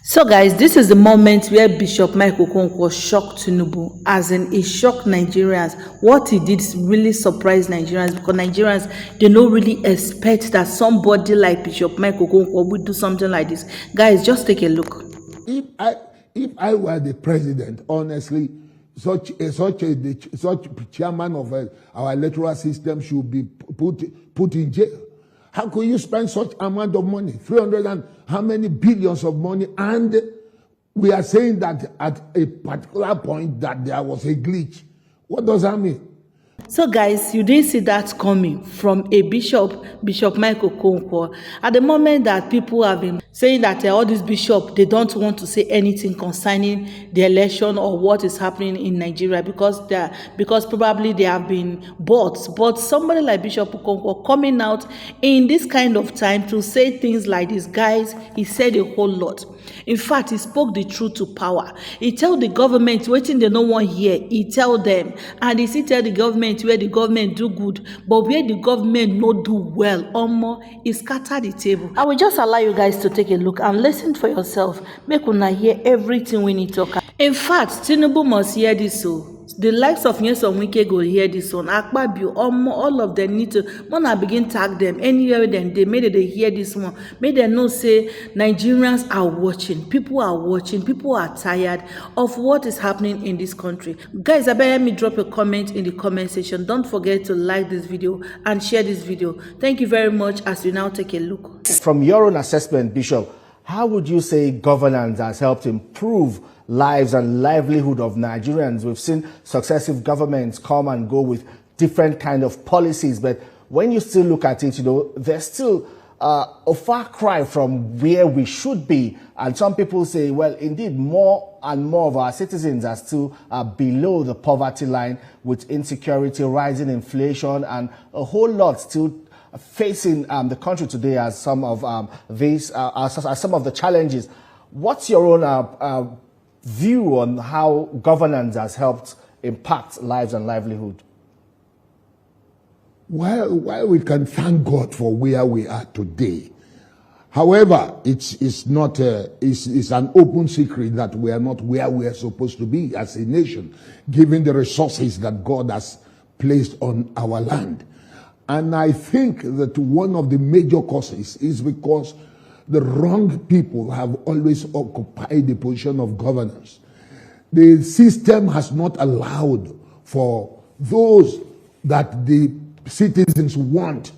So guys, this is the moment where Bishop Okonkwo shocked Tinubu, as in he shocked Nigerians. What he did really surprised Nigerians, because Nigerians, they don't really expect that somebody like Bishop Okonkwo would do something like this. Guys, just take a look. If I were the president, honestly, such chairman of our electoral system should be put in jail. How could you spend such amount of money, 300 and how many billions of money, and we are saying that at a particular point that there was a glitch? What does that mean? So guys, you didn't see that coming from a Bishop Okonkwo. At the moment that people have been saying that all these bishops, they don't want to say anything concerning the election or what is happening in Nigeria because probably they have been bought. But somebody like Bishop Okonkwo coming out in this kind of time to say things like this, guys, he said a whole lot. In fact, he spoke the truth to power. He tell the government wetin they no wan hear, he tell them, and he still tell the government where the government do good, but where the government no do well, he scatter the table. I will just allow you guys to take a look and listen for yourself. Make una hear everything we need to talk. In fact, Tinubu must hear this. So the likes of Nyesom Wike go hear this one. Akpabio, all of them need to wanna begin tag them anywhere. Then they made it. They hear this one. May they know say Nigerians are watching. People are watching. People are tired of what is happening in this country. Guys, I better me drop a comment in the comment section. Don't forget to like this video and share this video. Thank you very much. As we now take a look. From your own assessment, Bishop, how would you say governance has helped improve lives and livelihood of Nigerians? We've seen successive governments come and go with different kind of policies, but when you still look at it, there's still a far cry from where we should be. And some people say, well, indeed, more and more of our citizens are still below the poverty line, with insecurity, rising inflation, and a whole lot still facing the country today as some of as some of the challenges. What's your own view on how governance has helped impact lives and livelihood? Well, we can thank God for where we are today. However, it's an open secret that we are not where we are supposed to be as a nation, given the resources that God has placed on our land. And I think that one of the major causes is because the wrong people have always occupied the position of governance. The system has not allowed for those that the citizens want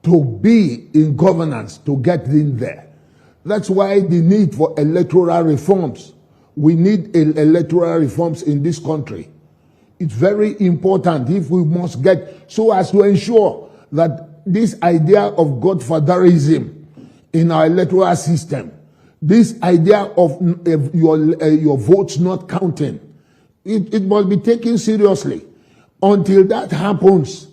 to be in governance to get in there. That's why the need for electoral reforms. We need electoral reforms in this country. It's very important if we must get so as to ensure that this idea of godfatherism in our electoral system, this idea of your votes not counting, it must be taken seriously. Until that happens,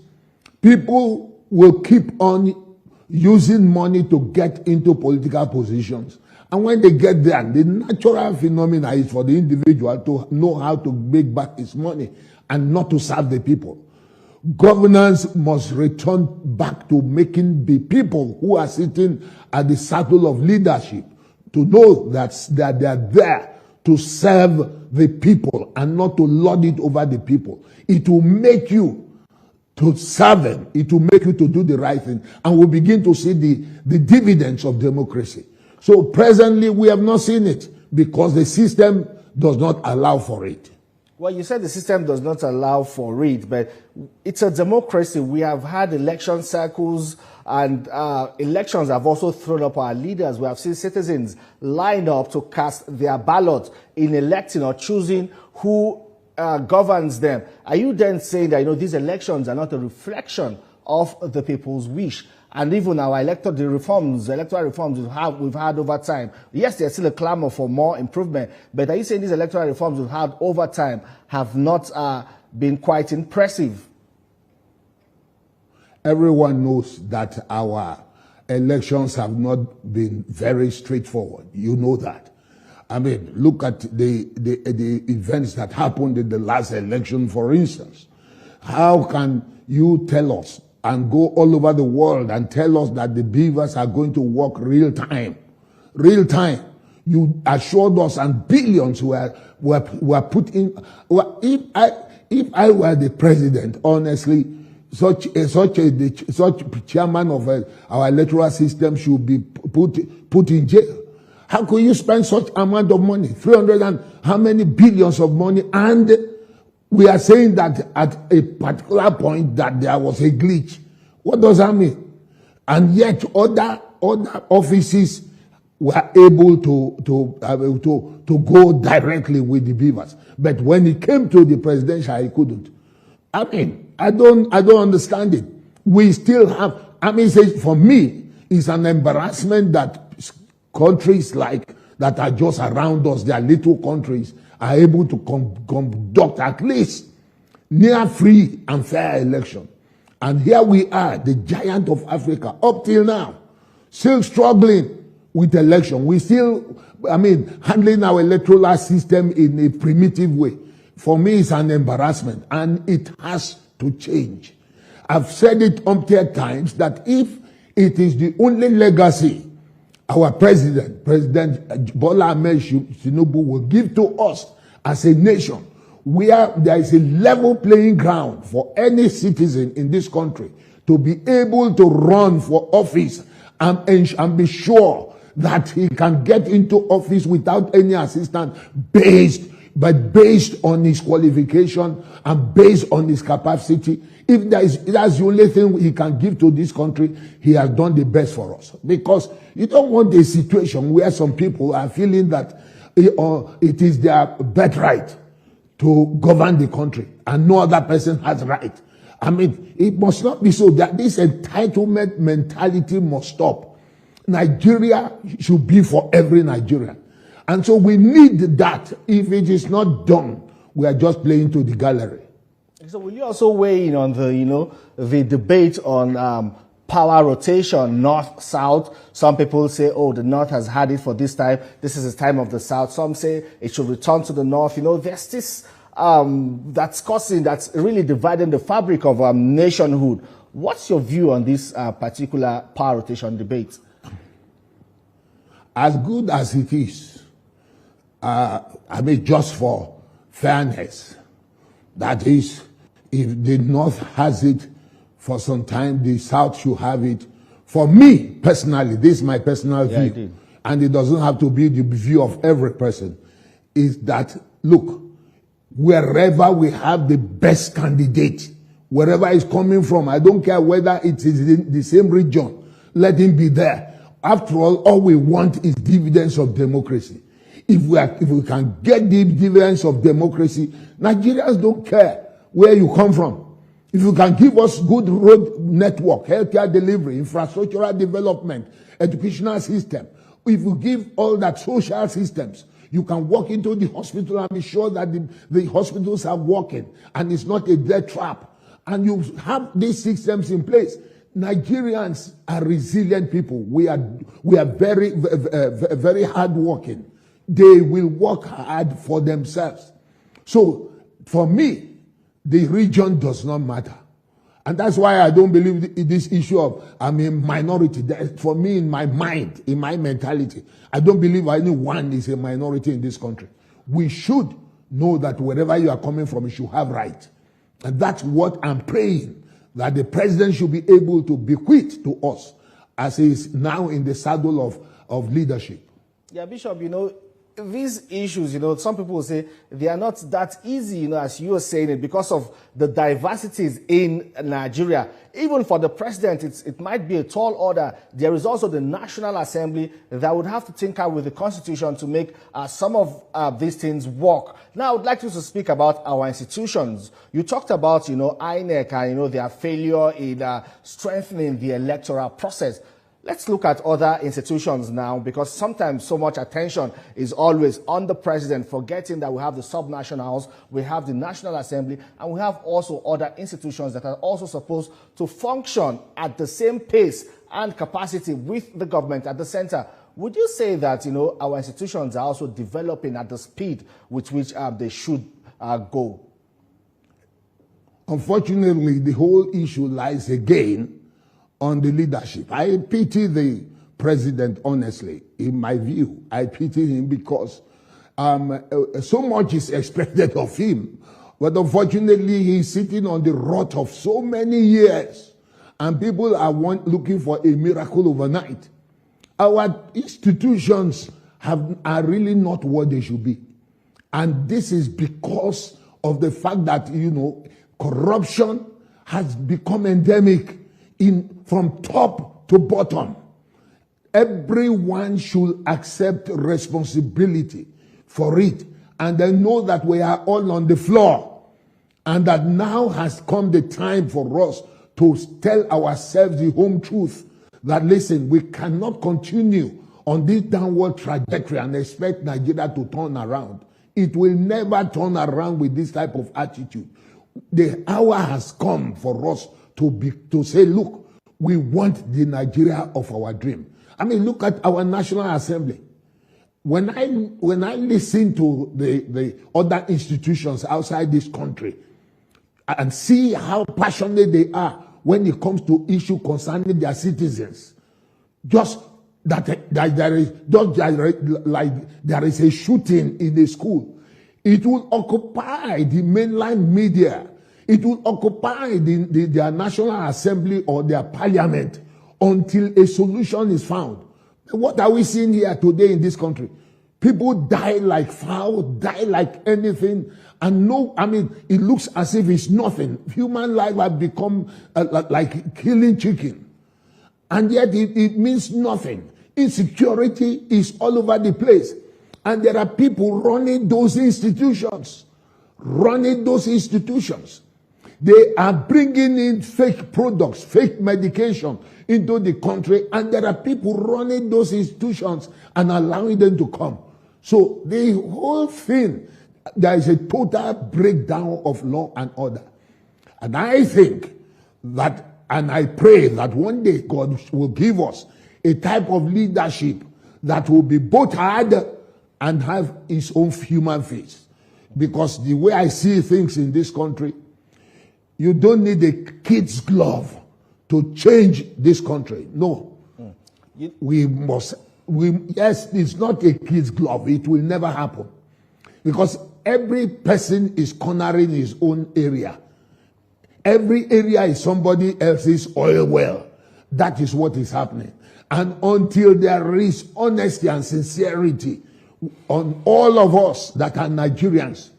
people will keep on using money to get into political positions. And when they get there, the natural phenomena is for the individual to know how to make back his money and not to serve the people. Governance must return back to making the people who are sitting at the circle of leadership to know that they are there to serve the people and not to lord it over the people. It will make you to serve them. It will make you to do the right thing. And we'll begin to see the dividends of democracy. So presently, we have not seen it because the system does not allow for it. Well, you said the system does not allow for it, but it's a democracy. We have had election cycles, and elections have also thrown up our leaders. We have seen citizens line up to cast their ballot in electing or choosing who governs them. Are you then saying that, these elections are not a reflection of the people's wish? And even our electoral reforms we've had over time. Yes, there's still a clamor for more improvement, but are you saying these electoral reforms we've had over time have not been quite impressive? Everyone knows that our elections have not been very straightforward. You know that. I mean, look at the events that happened in the last election, for instance. How can you tell us and go all over the world and tell us that the beavers are going to work real time? Real time. You assured us, and billions were put in. Well, if I were the president, honestly, such chairman of our electoral system should be put in jail. How could you spend such amount of money, 300 and how many billions of money, and we are saying that at a particular point that there was a glitch? What does that mean? And yet other offices were able to go directly with the beavers, but when it came to the presidential, he couldn't. I mean, I don't understand it. We still have. I mean, for me, it's an embarrassment that countries like that are just around us, they are little countries, are able to conduct at least near free and fair election. And here we are, the giant of Africa, up till now, still struggling with election. We still, handling our electoral system in a primitive way. For me, it's an embarrassment, and it has to change. I've said it umpteen times that if it is the only legacy our President Bola Ahmed Tinubu will give to us as a nation, where there is a level playing ground for any citizen in this country to be able to run for office and be sure that he can get into office without any assistance based on his qualification and based on his capacity. If that's the only thing he can give to this country, he has done the best for us. Because you don't want a situation where some people are feeling that it is their birthright to govern the country and no other person has right. I mean, it must not be so. That this entitlement mentality must stop. Nigeria should be for every Nigerian. And so we need that. If it is not done, we are just playing to the gallery. So will you also weigh in on the debate on power rotation, north-south? Some people say, oh, the north has had it for this time. This is the time of the south. Some say it should return to the north. There's this that's really dividing the fabric of nationhood. What's your view on this particular power rotation debate? As good as it is, just for fairness, that is, if the North has it for some time, the South should have it. For me, personally, this is my personal view, and it doesn't have to be the view of every person, is that, look, wherever we have the best candidate, wherever it's coming from, I don't care whether it is in the same region, let him be there. After all we want is dividends of democracy. If we can get the dividends of democracy, Nigerians don't care where you come from. If you can give us good road network, healthcare delivery, infrastructural development, educational system, if you give all that social systems, you can walk into the hospital and be sure that the hospitals are working and it's not a death trap. And you have these systems in place. Nigerians are resilient people. We are very, very hardworking. They will work hard for themselves. So, for me, the region does not matter. And that's why I don't believe this issue of minority. For me, in my mind, in my mentality, I don't believe anyone is a minority in this country. We should know that wherever you are coming from, you should have right. And that's what I'm praying, that the president should be able to bequeath to us as he is now in the saddle of leadership. Yeah, Bishop, these issues, some people will say they are not that easy, as you are saying it, because of the diversities in Nigeria. Even for the president, it might be a tall order. There is also the National Assembly that would have to tinker with the Constitution to make some of these things work. Now, I would like you to speak about our institutions. You talked about, INEC and, their failure in strengthening the electoral process. Let's look at other institutions now, because sometimes so much attention is always on the president, forgetting that we have the subnationals, we have the National Assembly, and we have also other institutions that are also supposed to function at the same pace and capacity with the government at the center. Would you say that, our institutions are also developing at the speed with which they should go? Unfortunately, the whole issue lies again on the leadership. I pity the president, honestly, in my view. I pity him because so much is expected of him. But unfortunately, he's sitting on the rot of so many years. And people are looking for a miracle overnight. Our institutions are really not what they should be. And this is because of the fact that, corruption has become endemic from top to bottom. Everyone should accept responsibility for it. And they know that we are all on the floor. And that now has come the time for us to tell ourselves the home truth. That, listen, we cannot continue on this downward trajectory and expect Nigeria to turn around. It will never turn around with this type of attitude. The hour has come for us to say, look, we want the Nigeria of our dream. I mean, look at our National Assembly. When I listen to the other institutions outside this country and see how passionate they are when it comes to issues concerning their citizens, just that there is a shooting in a school, it will occupy the mainline media. It will occupy their National Assembly or their parliament until a solution is found. What are we seeing here today in this country? People die like fowl, die like anything, and it looks as if it's nothing. Human life has become like killing chicken, and yet it means nothing. Insecurity is all over the place, and there are people running those institutions. They are bringing in fake products, fake medication into the country, and there are people running those institutions and allowing them to come. So the whole thing, there is a total breakdown of law and order. And I think that, and I pray that one day God will give us a type of leadership that will be both hard and have its own human face. Because the way I see things in this country, you don't need a kid's glove to change this country. No. Yes, it's not a kid's glove. It will never happen. Because every person is cornering his own area. Every area is somebody else's oil well. That is what is happening. And until there is honesty and sincerity on all of us that are Nigerians,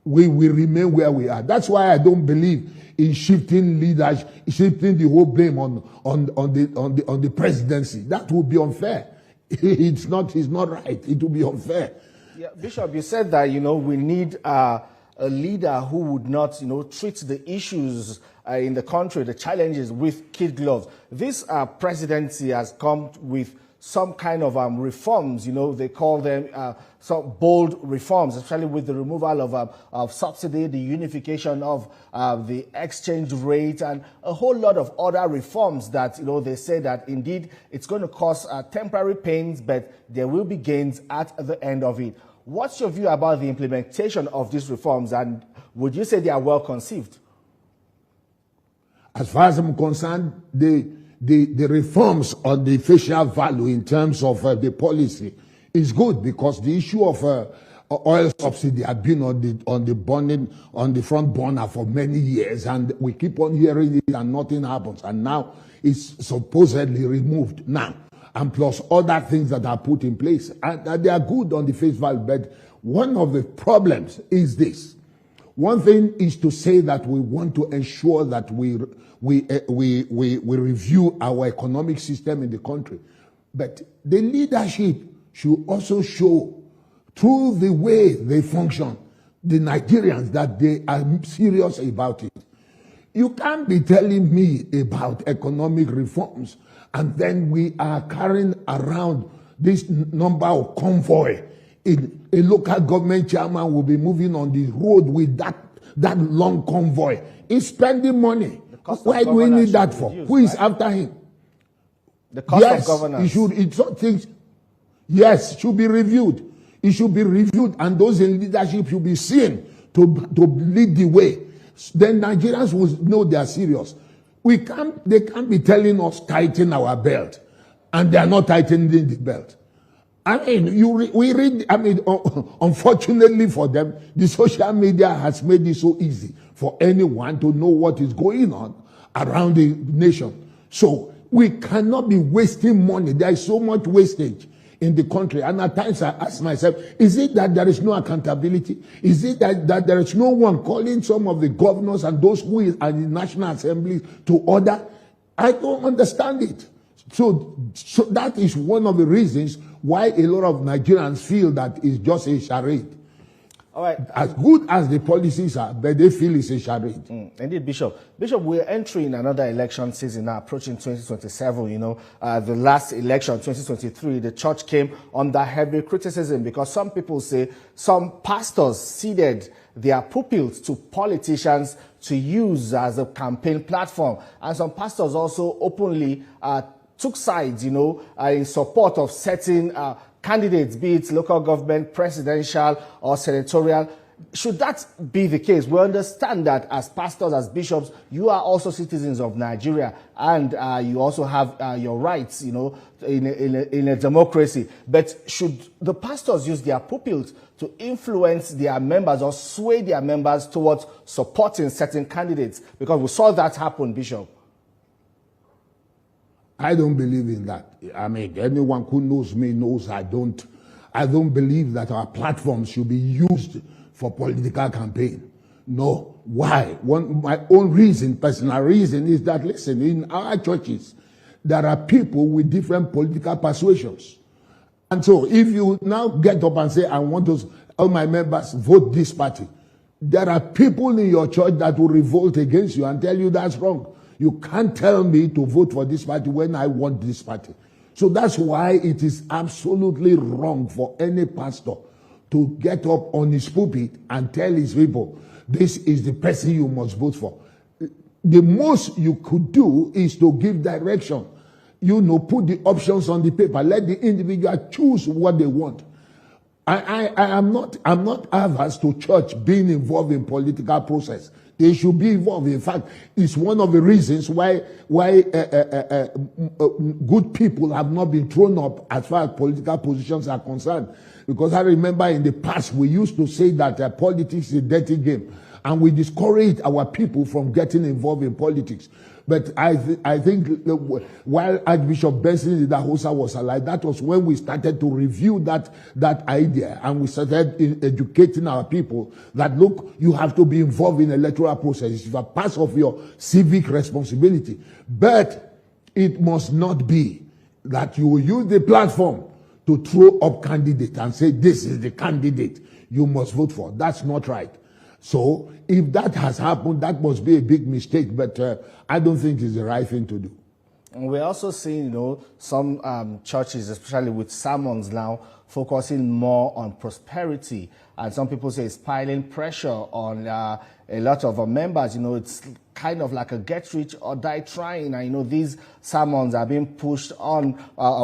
we will remain where we are. That's why I don't believe in shifting leadership, shifting the whole blame on the presidency. That would be unfair. It's not right. It would be unfair. Yeah, Bishop, you said that we need a leader who would not treat the issues in the country, the challenges, with kid gloves. This presidency has come with some kind of reforms. They call them some bold reforms, especially with the removal of subsidy, the unification of the exchange rate, and a whole lot of other reforms that they say that indeed it's going to cause temporary pains, but there will be gains at the end of it. What's your view about the implementation of these reforms, and would you say they are well conceived? As far as I'm concerned, the reforms on the facial value in terms of the policy is good, because the issue of oil subsidy has been on the front burner for many years, and we keep on hearing it and nothing happens, and now it's supposedly removed now, and plus other things that are put in place, and they are good on the face value. But one of the problems is this. One thing is to say that we want to ensure that we review our economic system in the country, but the leadership should also show through the way they function, the Nigerians, that they are serious about it. You can't be telling me about economic reforms and then we are carrying around this number of convoy. A local government chairman will be moving on the road with that long convoy. He's spending money. Why do we need that for? Who is after him? The cost of governance. It should be reviewed. It should be reviewed, and those in leadership should be seen to lead the way. Then Nigerians will know they are serious. They can't be telling us tighten our belt and they are not tightening the belt. I mean, we read, I mean, unfortunately for them, the social media has made it so easy for anyone to know what is going on around the nation. So we cannot be wasting money. There is so much wastage in the country. And at times I ask myself, is it that there is no accountability? Is it that there is no one calling some of the governors and those who are in the National Assembly to order? I don't understand it. So that is one of the reasons why a lot of Nigerians feel that it's just a charade. All right. As good as the policies are, but they feel it's a charade. Indeed, Bishop. Bishop, we're entering another election season now, approaching 2027. You know, the last election, 2023, the church came under heavy criticism because some people say some pastors ceded their pulpits to politicians to use as a campaign platform. And some pastors also openly took sides, you know, in support of certain candidates, be it local government, presidential, or senatorial. Should that be the case? We understand that as pastors, as bishops, you are also citizens of Nigeria, and you also have your rights, you know, in a democracy. But should the pastors use their pulpits to influence their members or sway their members towards supporting certain candidates? Because we saw that happen, Bishop. I don't believe in that. I mean, anyone who knows me knows I don't believe that our platforms should be used for political campaign. No. Why? My own reason, personal reason, is that, listen, in our churches, there are people with different political persuasions. And so if you now get up and say, I want all my members vote this party, there are people in your church that will revolt against you and tell you that's wrong. You can't tell me to vote for this party when I want this party. So that's why it is absolutely wrong for any pastor to get up on his pulpit and tell his people, this is the person you must vote for. The most you could do is to give direction. You know, put the options on the paper. Let the individual choose what they want. I'm not averse to church being involved in political process. They should be involved. In fact, it's one of the reasons why good people have not been thrown up as far as political positions are concerned. Because I remember in the past we used to say that politics is a dirty game, and we discouraged our people from getting involved in politics. But I think while Archbishop Benson Idahosa was alive, that was when we started to review that idea, and we started educating our people that, look, you have to be involved in electoral process. It's a part of your civic responsibility. But it must not be that you will use the platform to throw up candidate and say, this is the candidate you must vote for. That's not right. So if that has happened, that must be a big mistake, but I don't think it's the right thing to do. And we're also seeing, you know, some churches, especially with sermons now, focusing more on prosperity. And some people say it's piling pressure on a lot of our members. You know, it's kind of like a get rich or die trying. And, you know, these sermons are being pushed on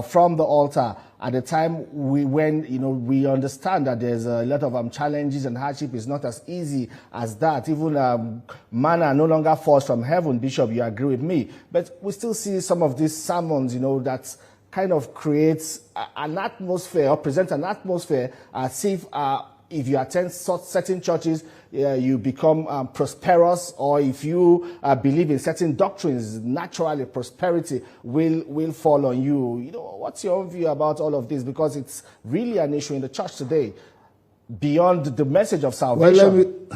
from the altar at the time when, you know, we understand that there's a lot of challenges and hardship is not as easy as that. Even manna no longer falls from heaven. Bishop, you agree with me. But we still see some of these sermons, you know, that kind of creates an atmosphere or presents an atmosphere as if you attend certain churches, you become prosperous, or if you believe in certain doctrines, naturally prosperity will fall on you. You know, what's your view about all of this? Because it's really an issue in the church today, beyond the message of salvation.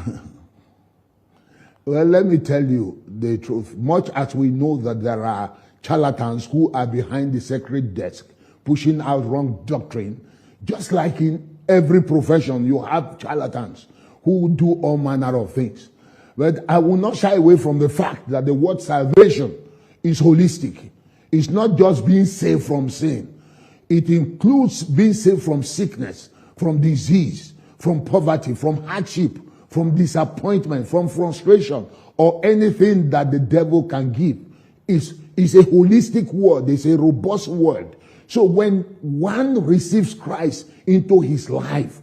Well, let me tell you the truth. Much as we know that there are charlatans who are behind the sacred desk, pushing out wrong doctrine, just like in every profession, you have charlatans who do all manner of things. But I will not shy away from the fact that the word salvation is holistic. It's not just being saved from sin. It includes being saved from sickness, from disease, from poverty, from hardship, from disappointment, from frustration, or anything that the devil can give. It's a holistic word. It's a robust word. So when one receives Christ into his life,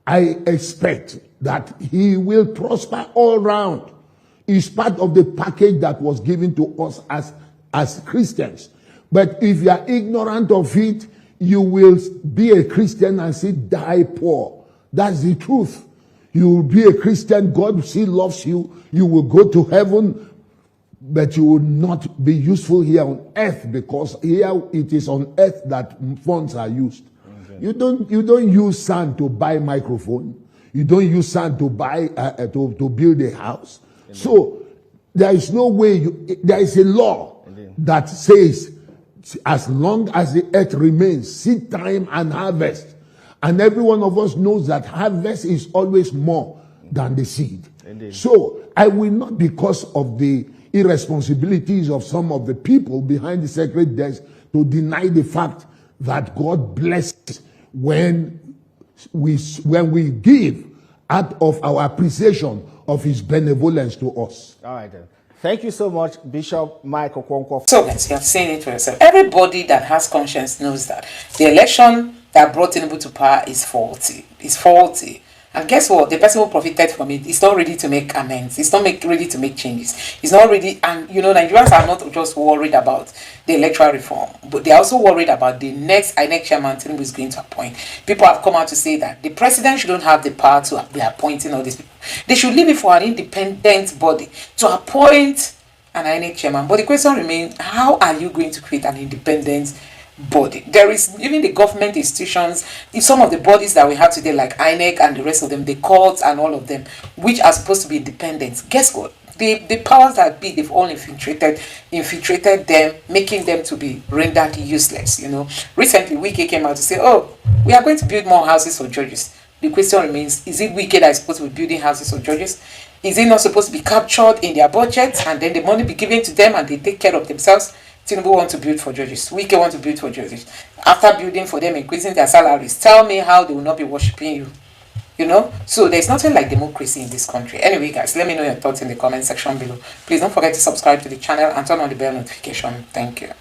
I expect that he will prosper all round. It's part of the package that was given to us as Christians. But if you are ignorant of it, you will be a Christian and still die poor. That's the truth. You will be a Christian, God still loves you, you will go to heaven, but you will not be useful here on earth, because here it is on earth that funds are used. Okay. You don't use sand to buy microphone. You don't use sand to buy to build a house. Indeed. So there is no way. There is a law that says, as long as the earth remains, seed time and harvest. And every one of us knows that harvest is always more than the seed. Indeed. So I will not, because of the irresponsibilities of some of the people behind the sacred desk, to deny the fact that God blesses when we give out of our appreciation of his benevolence to us. All right then. Thank you so much, Bishop Mike Okonkwo. So, as you have seen it for yourself, everybody that has conscience knows that the election that brought Tinubu to power is faulty. It's faulty. And guess what? The person who profited from it is not ready to make amends. It's not ready to make changes. It's not ready. And, Nigerians are not just worried about the electoral reform, but they're also worried about the next INEC chairman Tinubu is going to appoint. People have come out to say that the president shouldn't have the power to be appointing all these people. They should leave it for an independent body to appoint an INEC chairman. But the question remains, how are you going to create an independent body? There is even the government institutions, some of the bodies that we have today, like INEC and the rest of them, the courts and all of them, which are supposed to be independent. Guess what? The powers that be, they've all infiltrated them, making them to be rendered useless. Recently Wike came out to say, oh, we are going to build more houses for judges. The question remains, is it Wike that is supposed to be building houses for judges? Is it not supposed to be captured in their budget and then the money be given to them and they take care of themselves? Tinubu want to build for judges. Wike want to build for judges. After building for them, increasing their salaries, tell me how they will not be worshipping you. So there's nothing like democracy in this country. Anyway, guys, let me know your thoughts in the comment section below. Please don't forget to subscribe to the channel and turn on the bell notification. Thank you.